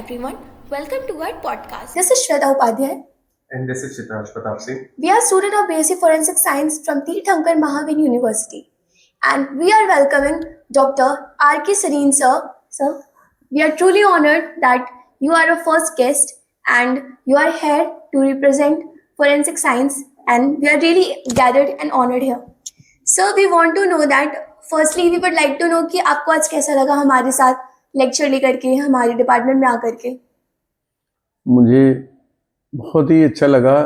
everyone. Welcome to our podcast. This is Shweta Upadhyay. And this is Chitraj Pratap Singh. We are students of BSc Forensic Science from Tirthankar Mahavir University. And we are welcoming Dr. R.K. Sareen sir. Sir, we are truly honored that you are our first guest and you are here to represent forensic science, and we are really gathered and honored here. Sir, we want to know that firstly we would like to know कि आपको आज कैसा लगा हमारे साथ lecture लेकर के हमारे डिपार्टमेंट में आकर के। मुझे बहुत ही अच्छा लगा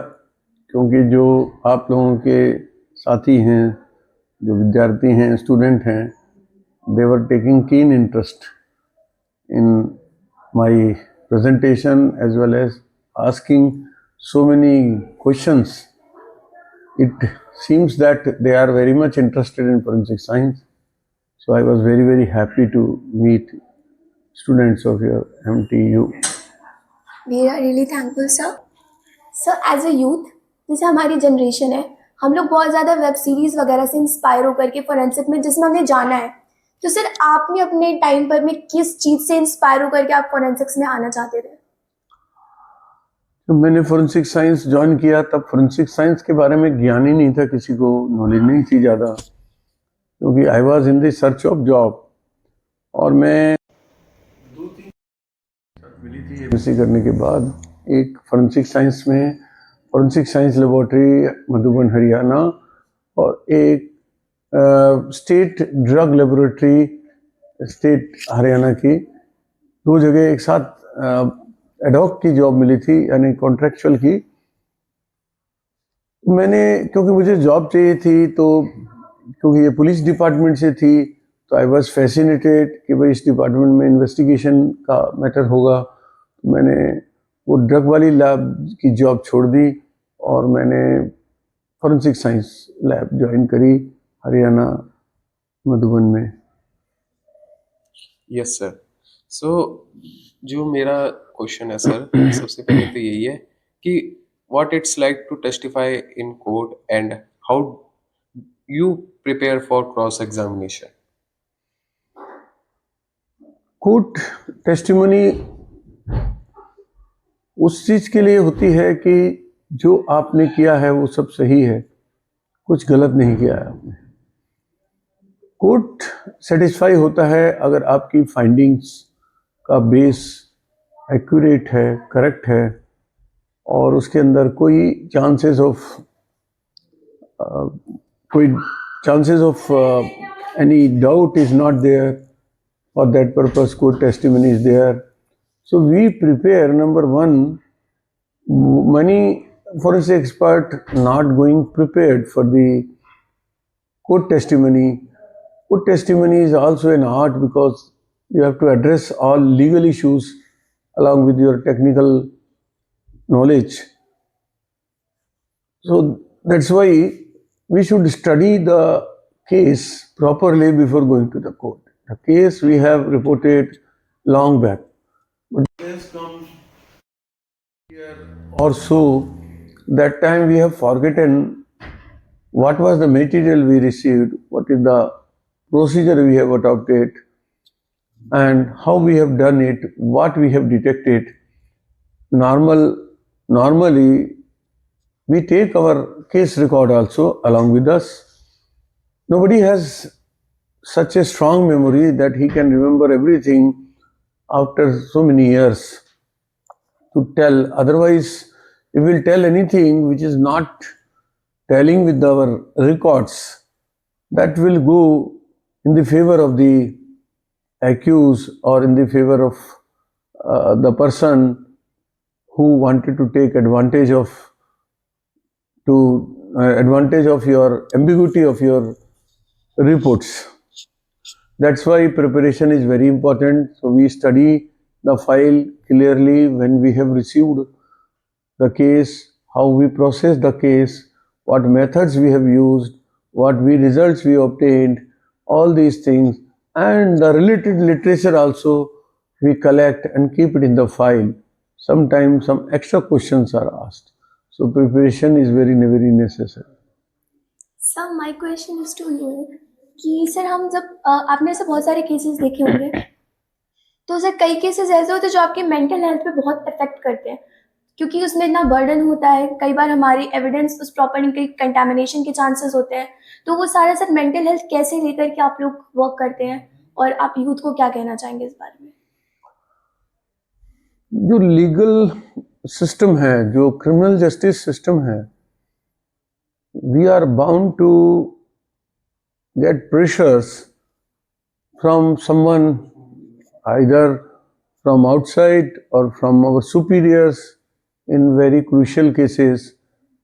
क्योंकि जो आप लोगों के साथी हैं, जो विद्यार्थी हैं, स्टूडेंट हैं, they were taking keen interest in my presentation as well as asking so many questions. It seems that they are very much interested in forensic science. So I was very, very happy to meet students of your MTU. We are really thankful, sir. Sir, as a youth, जैसे हमारी generation है, हम लोग बहुत ज़्यादा web series वगैरह से inspire होकर के फोरेंसिक में जिसमें हमें जाना है, तो सर आपने अपने टाइम पर में किस चीज़ से इंस्पायर होकर के आप फोरेंसिक्स में आना चाहते थे? जब मैंने फोरेंसिक साइंस ज्वाइन किया तब फोरेंसिक साइंस के बारे में ज्ञान ही नहीं था, किसी को नॉलेज नहीं थी ज़्यादा, क्योंकि I was in the search of job. और मैं 2-3 मिली थी एमएससी करने के बाद, एक फोरेंसिक साइंस में forensic science laboratory Madhuban Haryana और एक state drug laboratory state Haryana की, 2 जगह एक साथ एडॉक की जॉब मिली थी, यानी कॉन्ट्रैक्चुअल की। मैंने, क्योंकि मुझे जॉब चाहिए थी, तो क्योंकि ये पुलिस डिपार्टमेंट से थी, तो आई वॉज फैसिनेटेड कि भाई इस डिपार्टमेंट में इन्वेस्टिगेशन का मैटर होगा। मैंने वो ड्रग वाली लैब की जॉब छोड़ दी और मैंने फोरेंसिक साइंस लैब ज्वाइन करी हरियाणा मधुबन में। Yes sir. सो जो मेरा क्वेश्चन है सर, सबसे पहले तो यही है कि what it's like to testify in court and how you prepare for cross examination. Court testimony उस चीज़ के लिए होती है कि जो आपने किया है वो सब सही है, कुछ गलत नहीं किया है आपने। कोर्ट सेटिस्फाई होता है अगर आपकी फाइंडिंग्स का बेस एक्यूरेट है, करेक्ट है, और उसके अंदर कोई chances of any doubt is not there. For that purpose, court testimony is there. So we prepare, number one, many forensic expert not going prepared for the court testimony. Court testimony is also an art because you have to address all legal issues along with your technical knowledge. So that's why we should study the case properly before going to the court. The case we have reported long back, but case comes here or so, that time we have forgotten what was the material we received, what is the procedure we have adopted, and how we have done it, what we have detected. Normally, we take our case record also along with us. Nobody has such a strong memory that he can remember everything after so many years to tell. Otherwise, if we'll tell anything which is not telling with our records, that will go in the favor of the accused or in the favor of the person who wanted to take advantage of your ambiguity of your reports. That's why preparation is very important. So we study the file clearly when we have received the case, how we process the case, what methods we have used, what results we obtained, all these things, and the related literature also we collect and keep it in the file. Sometimes some extra questions are asked. So preparation is very, very necessary. Sir, my question is to you कि sir हम जब आपने ऐसे बहुत सारे cases देखे होंगे तो सर कई केसेस ऐसे होते हैं जो आपकी मेंटल हेल्थ पे बहुत इफेक्ट करते हैं, क्योंकि उसमें इतना बर्डन होता है, कई बार हमारी एविडेंस उस प्रॉपर्टी के कंटामिनेशन के चांसेस होते हैं। तो वो सारा सर मेंटल हेल्थ कैसे लेकर के आप लोग वर्क करते हैं, और आप यूथ को क्या कहना चाहेंगे इस बारे में? जो लीगल सिस्टम है, जो क्रिमिनल जस्टिस सिस्टम है, we are bound to get pressures from someone, either from outside or from our superiors. In very crucial cases,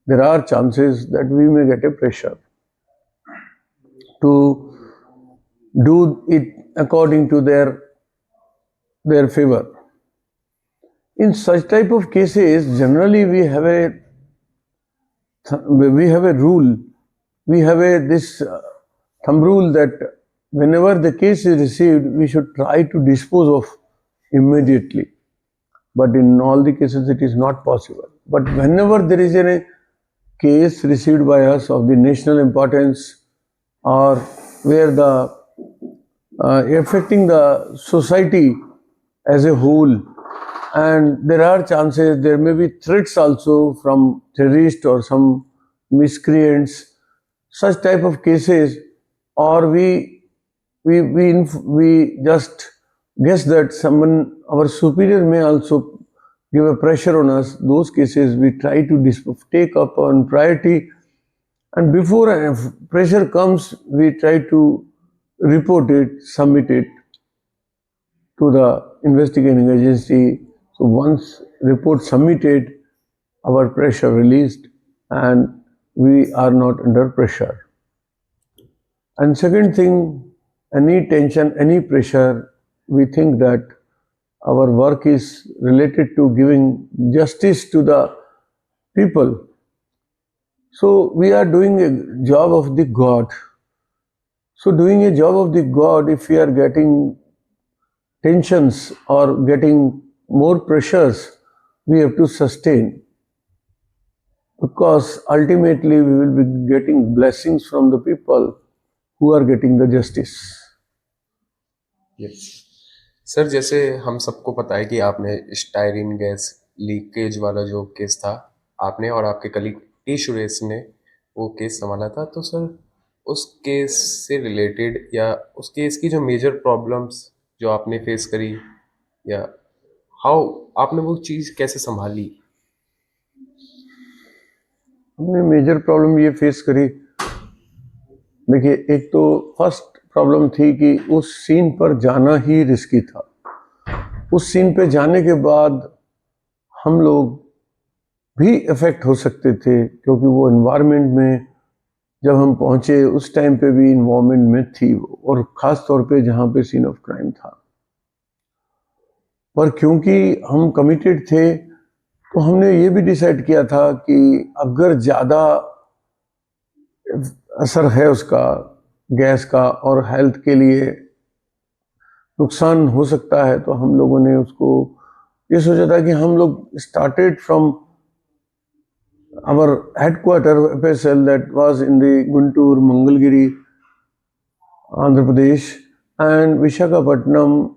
there are chances that we may get a pressure to do it according to their favor. In such type of cases, generally we have a rule, we have this thumb rule that whenever the case is received, we should try to dispose of immediately. But in all the cases, it is not possible. But whenever there is a case received by us of the national importance, or where the affecting the society as a whole, and there are chances, there may be threats also from terrorists or some miscreants, such type of cases, or we just guess that someone, our superior, may also give a pressure on us. Those cases we try to take up on priority, and before pressure comes, we try to report it, submit it to the investigating agency. So once report submitted, our pressure released, and we are not under pressure. And second thing, any tension, any pressure, we think that our work is related to giving justice to the people. So we are doing a job of the God. So doing a job of the God, if we are getting tensions or getting more pressures, we have to sustain, because ultimately we will be getting blessings from the people who are getting the justice. Yes sir, जैसे हम सबको पता है कि आपने styrene gas leakage वाला जो case था, आपने और आपके कलीग टी सुरेश ने वो केस संभाला था। तो सर उस केस से रिलेटेड या उस केस की जो मेजर प्रॉब्लम्स जो आपने फेस करी, या हाउ आपने वो चीज़ कैसे संभाली? हमने मेजर प्रॉब्लम ये फेस करी, देखिए, एक तो फर्स्ट प्रॉब्लम थी कि उस सीन पर जाना ही रिस्की था। उस सीन पे जाने के बाद हम लोग भी इफेक्ट हो सकते थे, क्योंकि वो एनवायरनमेंट में जब हम पहुंचे उस टाइम पे भी इन्वॉल्वमेंट में थी, और ख़ास तौर पे जहाँ पे सीन ऑफ क्राइम था। पर क्योंकि हम कमिटेड थे, तो हमने ये भी डिसाइड किया था कि अगर ज़्यादा असर है उसका गैस का और हेल्थ के लिए नुकसान हो सकता है, तो हम लोगों ने उसको ये सोचा था कि हम लोग started from our headquarter FSL that was in the Guntur, Mangalagiri, Andhra Pradesh, and Visakhapatnam,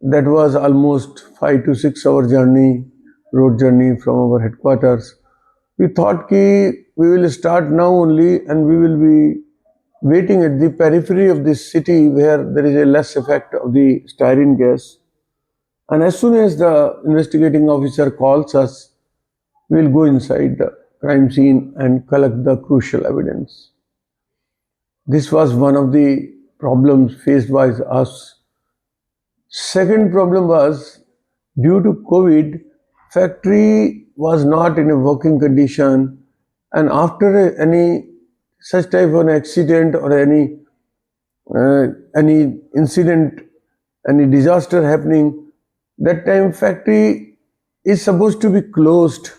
that was almost 5 to 6 hour road journey from our headquarters. We thought कि we will start now only, and we will be waiting at the periphery of this city where there is a less effect of the styrene gas. And as soon as the investigating officer calls us, we will go inside the crime scene and collect the crucial evidence. This was one of the problems faced by us. Second problem was, due to COVID, factory was not in a working condition, and after any such type of an accident or any incident, any disaster happening, that time factory is supposed to be closed.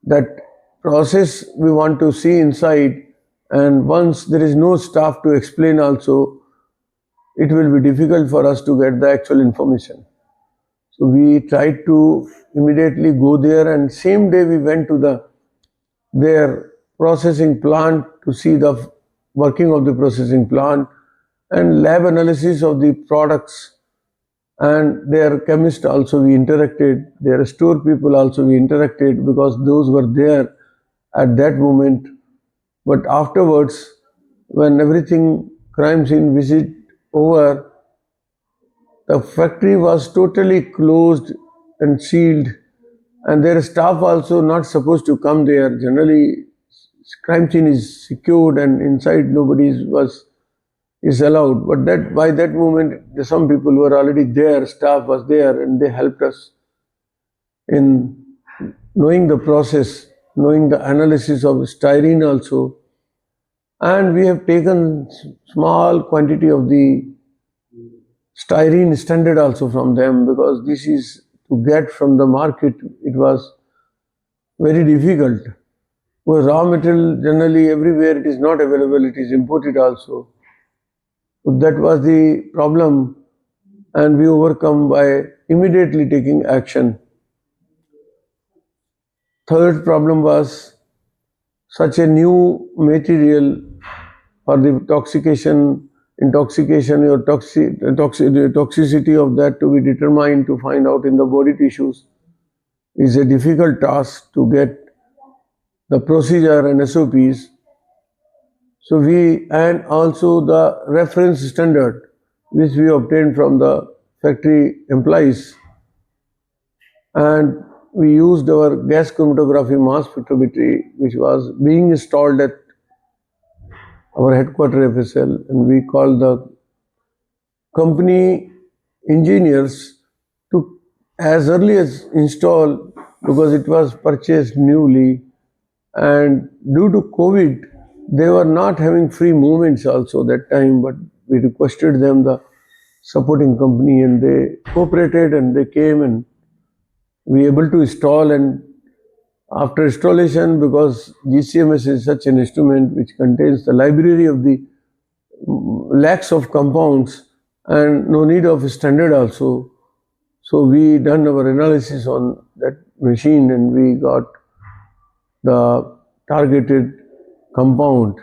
That process we want to see inside, and once there is no staff to explain also, it will be difficult for us to get the actual information. So we tried to immediately go there, and same day we went to their processing plant to see the working of the processing plant and lab analysis of the products and their chemist also we interacted, their store people also we interacted, because those were there at that moment. But afterwards, when everything crime scene visit over, the factory was totally closed and sealed, and their staff also not supposed to come there. Generally, crime scene is secured and inside nobody is allowed. But that by that moment, some people were already there, staff was there, and they helped us in knowing the process, knowing the analysis of styrene also. And we have taken small quantity of the styrene standard also from them, because this is to get from the market, it was very difficult. Because raw material generally everywhere it is not available, it is imported also. So that was the problem, and we overcome by immediately taking action. Third problem was such a new material for the intoxication or toxicity of that to be determined, to find out in the body tissues is a difficult task to get the procedure and SOPs. So and also the reference standard which we obtained from the factory employees, and we used our gas chromatography mass spectrometry which was being installed at our headquarter FSL, and we called the company engineers to as early as install, because it was purchased newly, and due to COVID they were not having free movements also that time, but we requested them, the supporting company, and they cooperated and they came and we able to install. And after installation, because GCMS is such an instrument which contains the library of the lakhs of compounds and no need of standard also, so we done our analysis on that machine and we got the targeted compound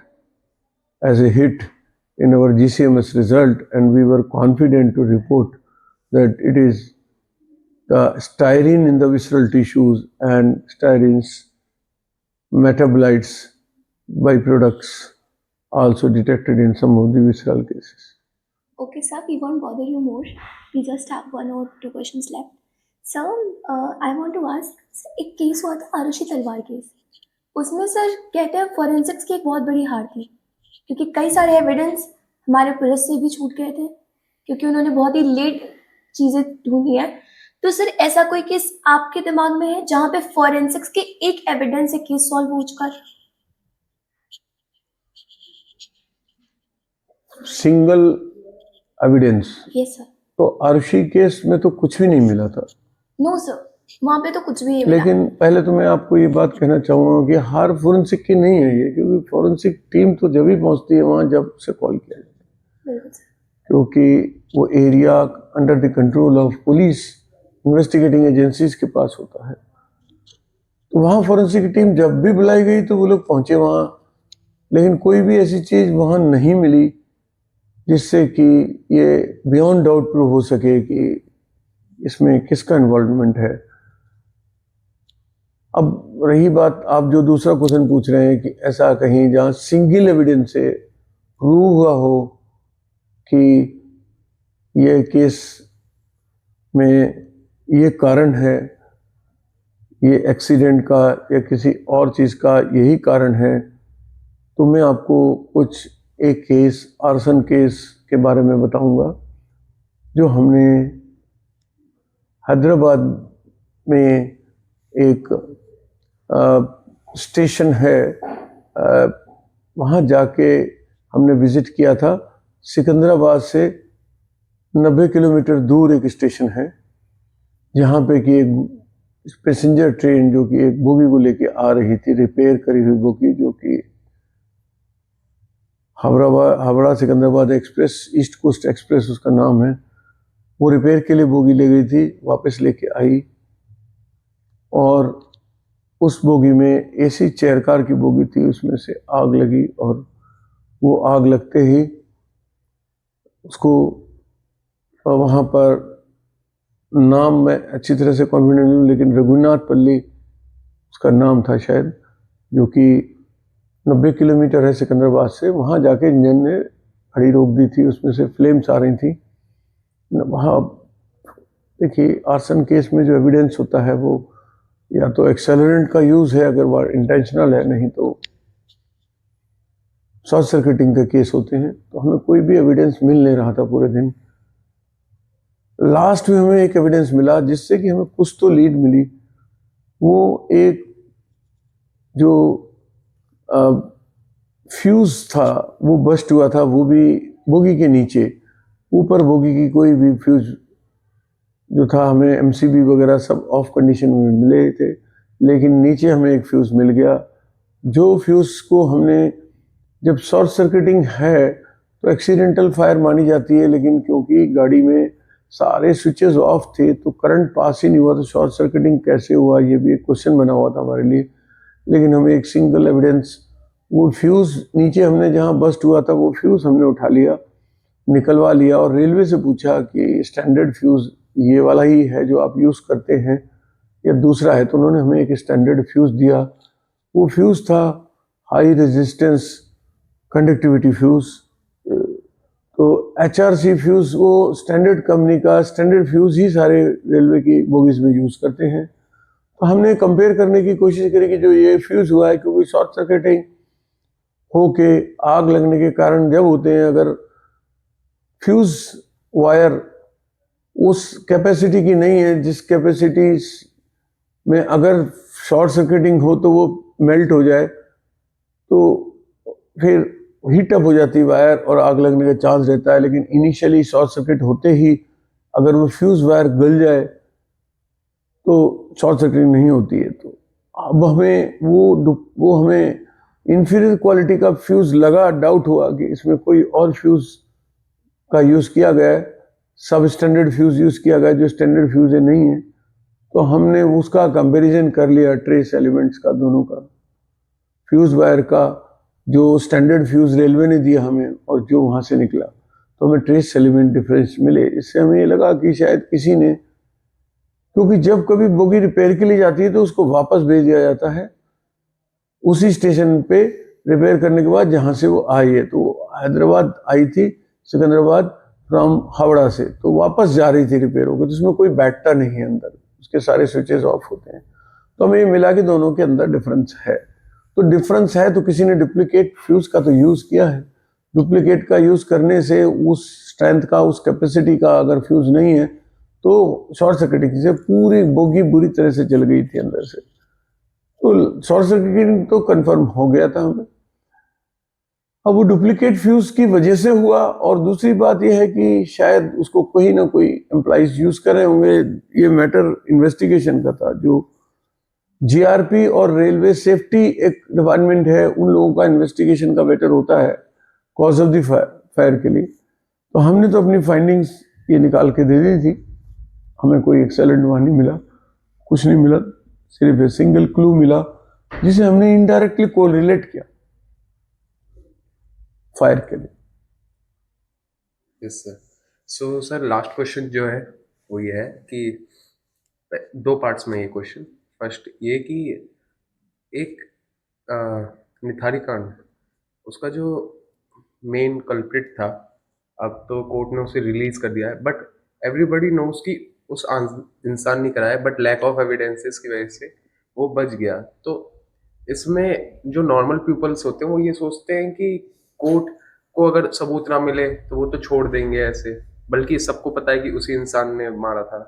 as a hit in our GCMS result, and we were confident to report that it is the styrene in the visceral tissues and styrene's metabolites, byproducts also detected in some of the visceral cases. Okay, sir, we won't bother you more. We just have one or two questions left. Sir, I want to ask, एक case हुआ था आरुषि तलवार case, उसमें sir कहते हैं forensics की एक बहुत बड़ी हार थी, क्योंकि कई सारे एविडेंस हमारे पुलिस से भी छूट गए थे, क्योंकि उन्होंने बहुत ही लेट चीज़ें ढूंढी हैं. तो सर ऐसा कोई केस आपके दिमाग में है जहाँ पे फॉरेंसिक्स के एक एविडेंस से केस सॉल्व हो चुका है? Single evidence? Yes sir. तो आरुषि केस में तो कुछ भी नहीं मिला था. नो सर, वहाँ पे तो कुछ भी नहीं मिला. लेकिन पहले तो मैं आपको ये बात कहना चाहूँगा कि हार फोरेंसिक की नहीं है ये, क्योंकि फोरेंसिक टीम तो जब भी पहुँचती है वहाँ जब से कॉल किया जाता है, बिल्कुल सर. क्योंकि वो area under the control of police investigating agencies के पास होता है. तो वहाँ फोरेंसिक टीम जब भी बुलाई गई तो वो लोग पहुँचे वहाँ, लेकिन कोई भी ऐसी चीज़ वहाँ नहीं मिली जिससे कि ये बियॉन्ड डाउट प्रूव हो सके कि इसमें किसका इन्वॉल्वमेंट है. अब रही बात, आप जो दूसरा क्वेश्चन पूछ रहे हैं कि ऐसा कहीं जहाँ सिंगल एविडेंस से प्रूव हुआ हो कि ये केस में ये कारण है, ये एक्सीडेंट का या किसी और चीज़ का यही कारण है, तो मैं आपको कुछ एक केस, आर्सन केस के बारे में बताऊंगा जो हमने हैदराबाद में एक स्टेशन है, वहाँ जाके हमने विज़िट किया था. सिकंदराबाद से 90 किलोमीटर दूर एक स्टेशन है जहाँ पे कि एक पैसेंजर ट्रेन जो कि एक बोगी को लेके आ रही थी, रिपेयर करी हुई बोगी, जो कि Howrah Secunderabad express, east coast express उसका नाम है, वो रिपेयर के लिए बोगी ले गई थी, वापस लेके आई, और उस बोगी में एसी चेयर कार की बोगी थी, उसमें से आग लगी, और वो आग लगते ही उसको वहाँ पर नाम मैं अच्छी तरह से कॉन्फिडेंट हूँ, लेकिन रघुनाथ पल्ली उसका नाम था शायद, जो कि 90 किलोमीटर है सिकंदराबाद से। वहाँ जाके इंजन ने गाड़ी रोक दी थी, उसमें से फ्लेम्स आ रही थी। वहाँ देखिए, आर्सन केस में जो एविडेंस होता है वो या तो एक्सेलरेंट का यूज़ है अगर वो इंटेंशनल है, नहीं तो शॉर्ट सर्किटिंग के केस होते हैं। तो हमें कोई भी एविडेंस मिल नहीं रहा था पूरे दिन। लास्ट में हमें एक एविडेंस मिला जिससे कि हमें कुछ तो लीड मिली। वो एक जो फ्यूज था वो बस्ट हुआ था, वो भी बोगी के नीचे। ऊपर बोगी की कोई भी फ्यूज जो था, हमें एमसीबी वगैरह सब ऑफ कंडीशन में मिले थे, लेकिन नीचे हमें एक फ्यूज मिल गया। जो फ्यूज को हमने, जब शॉर्ट सर्किटिंग है तो एक्सीडेंटल फायर मानी जाती है, लेकिन क्योंकि गाड़ी में सारे स्विचेस ऑफ थे तो करंट पास ही नहीं हुआ, तो शॉर्ट सर्किटिंग कैसे हुआ ये भी एक क्वेश्चन बना हुआ था हमारे लिए। लेकिन हमें एक सिंगल एविडेंस, वो फ्यूज नीचे हमने जहाँ बस्ट हुआ था वो फ्यूज हमने उठा लिया, निकलवा लिया, और रेलवे से पूछा कि स्टैंडर्ड फ्यूज ये वाला ही है जो आप यूज़ करते हैं या दूसरा है। तो उन्होंने हमें एक स्टैंडर्ड फ्यूज दिया। वो फ्यूज था हाई रेजिस्टेंस कंडक्टिविटी फ्यूज। तो HRC फ्यूज वो स्टैंडर्ड कंपनी का स्टैंडर्ड फ्यूज ही सारे रेलवे की बोगीज में यूज़ करते हैं। तो हमने कंपेयर करने की कोशिश करी कि जो ये फ्यूज हुआ है, क्योंकि शॉर्ट सर्किटिंग होके आग लगने के कारण जब होते हैं, अगर फ्यूज वायर उस कैपेसिटी की नहीं है जिस कैपेसिटी में अगर शॉर्ट सर्किटिंग हो तो वो मेल्ट हो जाए, तो फिर हीट अप हो जाती है वायर और आग लगने का चांस रहता है। लेकिन इनिशियली शॉर्ट सर्किट होते ही अगर वो फ्यूज वायर गल जाए तो शॉर्ट सर्किटिंग नहीं होती है। तो अब हमें वो हमें इंफीरियर क्वालिटी का फ्यूज लगा, डाउट हुआ कि इसमें कोई और फ्यूज का यूज़ किया गया है, सब स्टैंडर्ड फ्यूज यूज़ किया गया जो स्टैंडर्ड फ्यूज नहीं है। तो हमने उसका कंपैरिजन कर लिया ट्रेस एलिमेंट्स का, दोनों का, फ्यूज वायर का जो स्टैंडर्ड फ्यूज रेलवे ने दिया हमें और जो वहाँ से निकला, तो हमें ट्रेस एलिमेंट डिफरेंस मिले। इससे हमें ये लगा कि शायद किसी ने, क्योंकि जब कभी बोगी रिपेयर के लिए जाती है तो उसको वापस भेज दिया जाता है उसी स्टेशन पे रिपेयर करने के बाद जहाँ से वो आई है। तो हैदराबाद आई थी सिकंदराबाद फ्रॉम हावड़ा से, तो वापस जा रही थी रिपेयर होकर, तो उसमें कोई बैठता नहीं है अंदर, उसके सारे स्विचेस ऑफ होते हैं। तो हमें ये मिला कि दोनों के अंदर डिफरेंस है। तो डिफरेंस है तो किसी ने डुप्लीकेट फ्यूज का तो यूज़ किया है। डुप्लीकेट का यूज़ करने से उस स्ट्रेंथ का, उस कैपेसिटी का अगर फ्यूज नहीं है तो शॉर्ट सर्किटिंग से पूरी बोगी बुरी तरह से जल गई थी अंदर से। तो शॉर्ट सर्किटिंग तो कंफर्म हो गया था हमें। अब वो डुप्लीकेट फ्यूज की वजह से हुआ, और दूसरी बात यह है कि शायद उसको कोई ना कोई एम्प्लॉइज यूज कर रहे होंगे। ये मैटर इन्वेस्टिगेशन का था। जो GRP और रेलवे सेफ्टी एक डिपार्टमेंट है, उन लोगों का इन्वेस्टिगेशन का मैटर होता है कॉज ऑफ द फायर के लिए। तो हमने तो अपनी फाइंडिंग्स ये निकाल के दे दी थी। हमें कोई एक्सेलेंट वहाँ नहीं मिला, कुछ नहीं मिला, सिर्फ एक सिंगल क्लू मिला जिसे हमने इनडायरेक्टली कोरिलेट किया फायर के लिए। Yes sir. So sir, last question जो है वो ये है कि दो पार्ट्स में ये क्वेश्चन। फर्स्ट ये कि एक निथारी कांड, उसका जो मेन कल्प्रिट था, अब तो कोर्ट ने उसे रिलीज कर दिया है, बट एवरीबडी नोज कि उस इंसान ने कराया, बट लैक ऑफ एविडेंसेस की वजह से वो बच गया। तो इसमें जो नॉर्मल पीपल्स होते हैं वो ये सोचते हैं कि कोर्ट को अगर सबूत ना मिले तो वो तो छोड़ देंगे ऐसे, बल्कि सबको पता है कि उसी इंसान ने मारा था।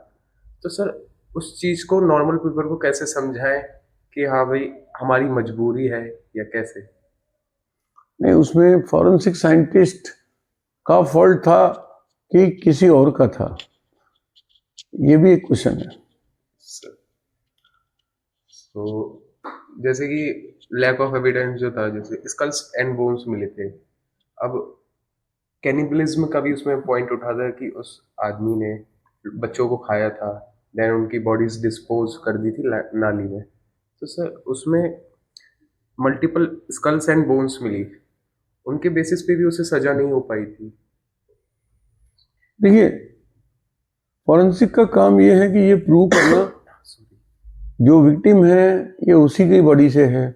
तो सर, उस चीज को नॉर्मल पीपल को कैसे समझाएं कि हाँ भाई हमारी मजबूरी है, या कैसे? नहीं, उसमें फॉरेंसिक साइंटिस्ट का फॉल्ट था कि किसी और का था, ये भी एक क्वेश्चन है। तो जैसे कि लैक ऑफ एविडेंस जो था, जैसे स्कल्स एंड बोन्स मिले थे, अब कैनिबलिज्म का भी उसमें पॉइंट उठा था कि उस आदमी ने बच्चों को खाया था, देन उनकी बॉडीज डिस्पोज कर दी थी नाली में। तो सर, उसमें मल्टीपल स्कल्स एंड बोन्स मिली, उनके बेसिस पे भी उसे सजा नहीं हो पाई थी। देखिए, फॉरेंसिक का काम ये है कि ये प्रूव करना जो विक्टिम है ये उसी की बॉडी से है,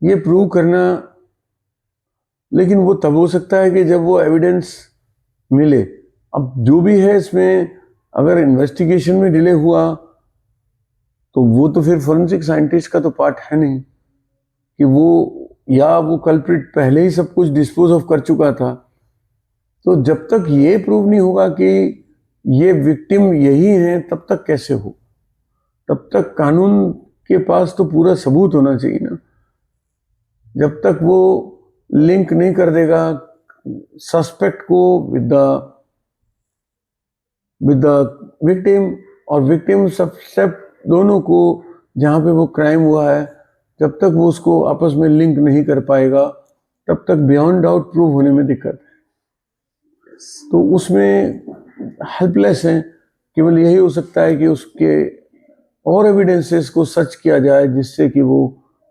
ये प्रूव करना। लेकिन वो तब हो सकता है कि जब वो एविडेंस मिले। अब जो भी है इसमें, अगर इन्वेस्टिगेशन में डिले हुआ तो वो तो फिर फॉरेंसिक साइंटिस्ट का तो पार्ट है नहीं कि वो कल्प्रिट पहले ही सब कुछ डिस्पोज ऑफ कर चुका था। तो जब तक ये प्रूव नहीं होगा कि ये विक्टिम यही है, तब तक कैसे हो? तब तक कानून के पास तो पूरा सबूत होना चाहिए ना। जब तक वो लिंक नहीं कर देगा सस्पेक्ट को विद द विक्टिम और विक्टिम सस्पेक्ट दोनों को, जहाँ पे वो क्राइम हुआ है, जब तक वो उसको आपस में लिंक नहीं कर पाएगा तब तक बियॉन्ड डाउट प्रूव होने में दिक्कत है। तो उसमें हेल्पलेस हैं। केवल यही हो सकता है कि उसके और एविडेंसेस को सर्च किया जाए जिससे कि वो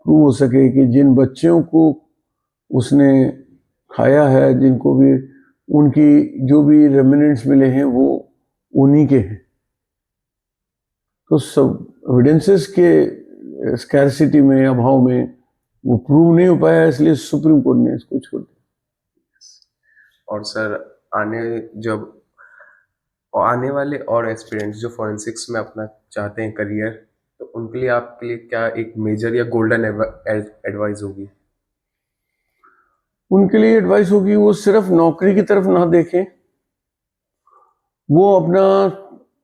प्रूव हो सके कि जिन बच्चों को उसने खाया है, जिनको भी उनकी जो भी रेमिनेंट्स मिले हैं वो उन्हीं के हैं। तो सब एविडेंसेस के स्कैरसिटी में, अभाव में वो प्रूव नहीं हो पाया, इसलिए सुप्रीम कोर्ट ने इसको छोड़ दिया। और सर आने वाले और एस्पिरेंट्स जो फॉरेंसिक्स में अपना चाहते हैं करियर, तो उनके लिए आपके लिए क्या एक मेजर या गोल्डन एडवाइस होगी? उनके लिए एडवाइस होगी वो सिर्फ नौकरी की तरफ ना देखें, वो अपना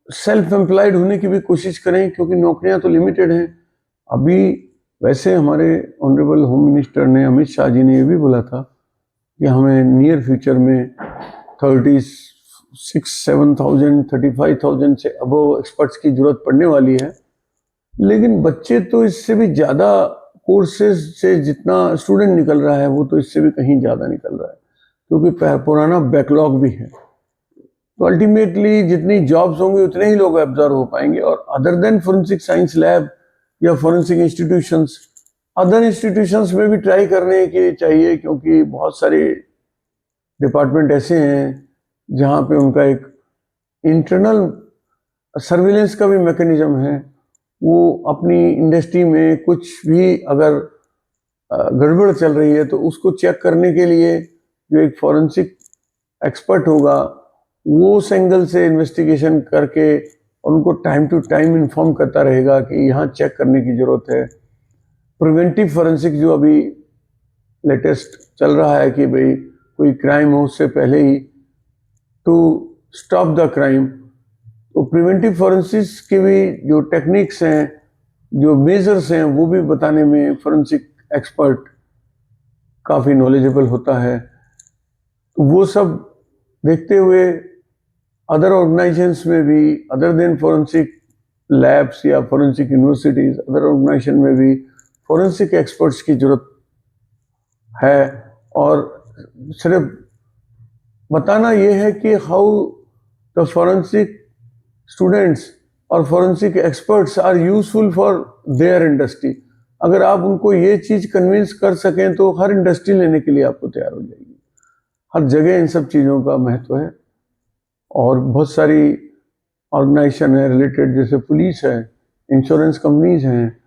सेल्फ एम्प्लॉयड होने की भी कोशिश करें, क्योंकि नौकरियां तो लिमिटेड हैं। अभी वैसे हमारे ऑनरेबल होम मिनिस्टर ने, अमित शाह जी ने ये भी बोला था कि हमें नियर फ्यूचर में 36,000-7,000 35,000 से अबव एक्सपर्ट्स की जरूरत पड़ने वाली है। लेकिन बच्चे तो इससे भी ज़्यादा, कोर्सेज से जितना स्टूडेंट निकल रहा है वो तो इससे भी कहीं ज़्यादा निकल रहा है, क्योंकि पुराना बैकलॉग भी है। तो अल्टीमेटली जितनी जॉब्स होंगी उतने ही लोग एब्जॉर्व हो पाएंगे। और other than forensic science lab या फोरेंसिक इंस्टीट्यूशंस, अदर इंस्टीट्यूशंस में भी ट्राई करने के चाहिए, क्योंकि बहुत सारे डिपार्टमेंट ऐसे हैं जहाँ पे उनका एक इंटरनल सर्विलेंस का भी मैकेनिज्म है। वो अपनी इंडस्ट्री में कुछ भी अगर गड़बड़ चल रही है तो उसको चेक करने के लिए जो एक फॉरेंसिक एक्सपर्ट होगा वो उस एंगल से इन्वेस्टिगेशन करके उनको टाइम टू टाइम इन्फॉर्म करता रहेगा कि यहाँ चेक करने की ज़रूरत है। प्रिवेंटिव फॉरेंसिक जो अभी लेटेस्ट चल रहा है कि भाई कोई क्राइम हो उससे पहले ही टू स्टॉप द क्राइम, तो प्रिवेंटिव फॉरेंसिक्स की भी जो टेक्निक्स हैं, जो मेजर्स हैं, वो भी बताने में फॉरेंसिक एक्सपर्ट काफ़ी नॉलेजेबल होता है। तो वो सब देखते हुए अदर ऑर्गेनाइजेशंस में भी, अदर देन फॉरेंसिक लैब्स या फॉरेंसिक यूनिवर्सिटीज़, अदर ऑर्गेनाइजेशन में भी फॉरेंसिक एक्सपर्ट्स की जरूरत है। और सिर्फ बताना ये है कि हाउ द फॉरेंसिक स्टूडेंट्स और forensic experts are useful for their industry. अगर आप उनको ये चीज़ कन्विंस कर सकें तो हर इंडस्ट्री लेने के लिए आपको तैयार हो जाएगी। हर जगह इन सब चीज़ों का महत्व है। और बहुत सारी ऑर्गेनाइजेशन है रिलेटेड, जैसे पुलिस है, इंश्योरेंस कंपनीज हैं,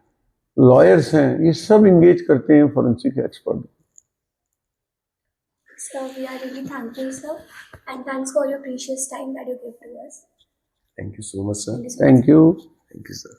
लॉयर्स हैं, ये सब इंगेज करते हैं forensic expert. So we are really thankful, sir, and thanks for your precious time that you gave to us. Thank you so much, sir. Thank you so much. Thank you. Thank you, sir.